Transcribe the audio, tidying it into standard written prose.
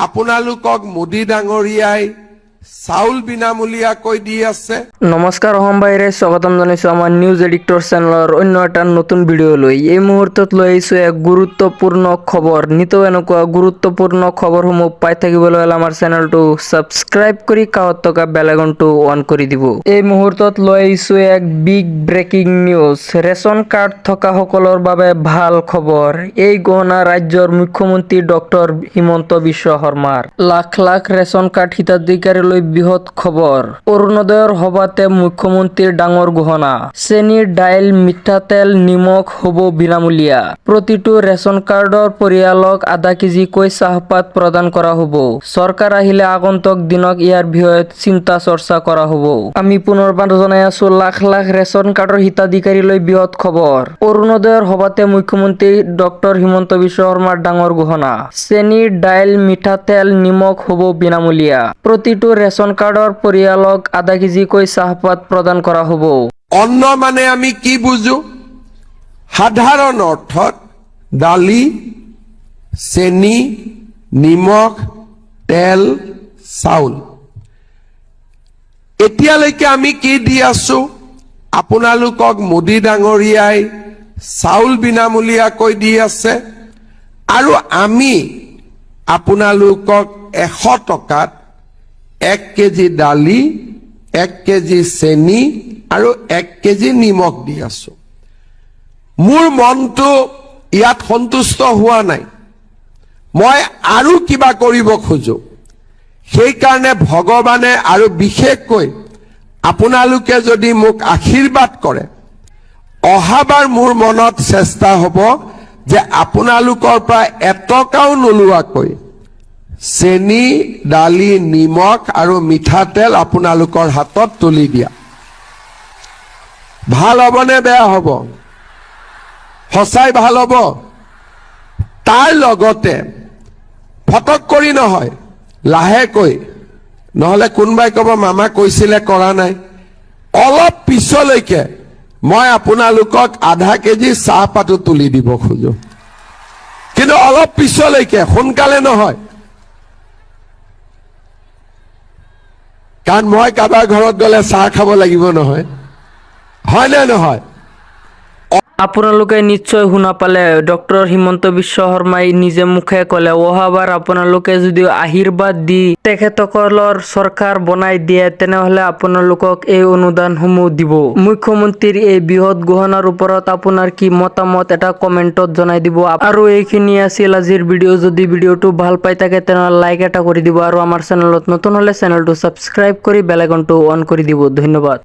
আপোনালোকক মোদী ডাঙৰীয়াই চাউল বিনামূলীয়াকৈ দি আছে। নমস্কাৰ অসম বাইৰে স্বাগতম জনাইছো আমাৰ নিউজ এডিক্টৰ চেনেলৰ অন্য এটা নতুন ভিডিঅ'লৈ। এই মুহূৰ্তত লৈ আহিছো এক গুৰুত্বপূৰ্ণ খবৰ। নিতৌ এনেকুৱা গুৰুত্বপূৰ্ণ খবৰসমূহ পাই থাকিবলৈ হ'লে আমাৰ চেনেলটো ছাবস্ক্ৰাইব কৰি কাষত থকা বেল আইকনটো অন কৰি দিব। এই মুহূৰ্তত লৈ আহিছো এক big breaking news. Ration card থকা সকলৰ বাবে ভাল খবৰ। এই গহনা ৰাজ্যৰ মুখ্যমন্ত্ৰী ডক্টৰ হিমন্ত বিশ্ব শৰ্মাৰ। লাখ লাখ ৰেচন কাৰ্ড হিতাধিকাৰীলৈ বৃহৎ খবৰ। অৰুণোদয়ৰ সভাতে মুখ্যমন্ত্ৰীৰ ডাঙৰ ঘোষণা। চেনি, দাইল, মিঠাতেল, নিমখ হ'ব বিনামূলীয়া। প্ৰতিটো ৰেচন কাৰ্ডৰ পৰিয়ালক আধা কেজিকৈ চাহপাত প্ৰদান কৰা হ'ব। চৰকাৰ আহিলে আগন্তুক দিনত ইয়াৰ বিষয়ে চিন্তা চৰ্চা কৰা হ'ব। আমি পুনৰবাৰ জনাই আছো, লাখ লাখ ৰেচন কাৰ্ডৰ হিতাধিকাৰীলৈ বৃহৎ খবৰ। অৰুণোদয়ৰ সভাতে মুখ্যমন্ত্ৰী ডক্টৰ হিমন্ত বিশ্ব শৰ্মাৰ ডাঙৰ ঘোষণা। চেনি, দাইল, মিঠাতেল, নিমখ হ'ব বিনামূলীয়া। প্ৰতিটো ৰেচন কাৰ্ডৰ পৰিয়ালক আধা কেজিকৈ চাহপাত প্ৰদান কৰা হ'ব। অন্ন মানে আমি কি বুজো? সাধাৰণ অৰ্থত দালি, চেনি, নিমখ, তেল, চাউল। এতিয়ালৈকে আমি কি দি আছো? আপোনালোকক মোদী ডাঙৰীয়াই চাউল বিনামূলীয়াকৈ দি আছে আৰু আমি আপোনালোকক 100 টকাত 1 কেজি দালি, 1 কেজি চেনি আৰু 1 কেজি নিমখ দি আছো। মোৰ মনটো ইয়াত সন্তুষ্ট হোৱা নাই। মই আৰু কিবা কৰিব খোজো। সেইকাৰণে ভগৱানে আৰু বিশেষকৈ আপোনালোকে যদি মোক আশীৰ্বাদ কৰে, অহাবাৰ মোৰ মনত চেষ্টা হ'ব যে আপোনালোকৰ পৰা এটকাও নোলোৱাকৈ চেনি, দালি, নিমখ আৰু মিঠাতেল আপোনালোকৰ হাতত তুলি দিয়া। ভাল হ'বনে বেয়া হ'ব? সঁচাই ভাল হ'ব? তাৰ লগতে ফটক কৰি নহয়, লাহেকৈ, নহলে কোনোবাই ক'ব মামা কৈছিলে কৰা নাই। অলপ পিছলৈকে মই আপোনালোকক আধা কেজি চাহপাতো তুলি দিব খোজো, কিন্তু অলপ পিছলৈকে, সোনকালে নহয়। কাৰণ মই কাৰোবাৰ ঘৰত গ'লে চাহ খাব লাগিব নহয়, হয় নে নহয়? আপোনালোকে নিশ্চয় শুনা পালে, ডক্টৰ হিমন্ত বিশ্ব শৰ্মাই নিজে মুখে ক'লে অহাবাৰ আপোনালোকে যদি আশীৰ্বাদ দি তেখেতসকলৰ চৰকাৰ বনাই দিয়ে, তেনেহলে আপোনালোকক এই অনুদানসমূহ দিব। মুখ্যমন্ত্ৰীৰ এই বৃহৎ ঘোষণাৰ ওপৰত আপোনাৰ কি মতামত এটা কমেন্টত জনাই দিব। আৰু এইখিনি আছিল আজিৰ ভিডিঅ'। যদি ভিডিঅ'টো ভাল পাই থাকে তেনেহলে লাইক এটা কৰি দিব আৰু আমাৰ চেনেলত নতুন হলে চেনেলটো ছাবস্ক্ৰাইব কৰি বেল আইকনটো অন কৰি দিব। ধন্যবাদ।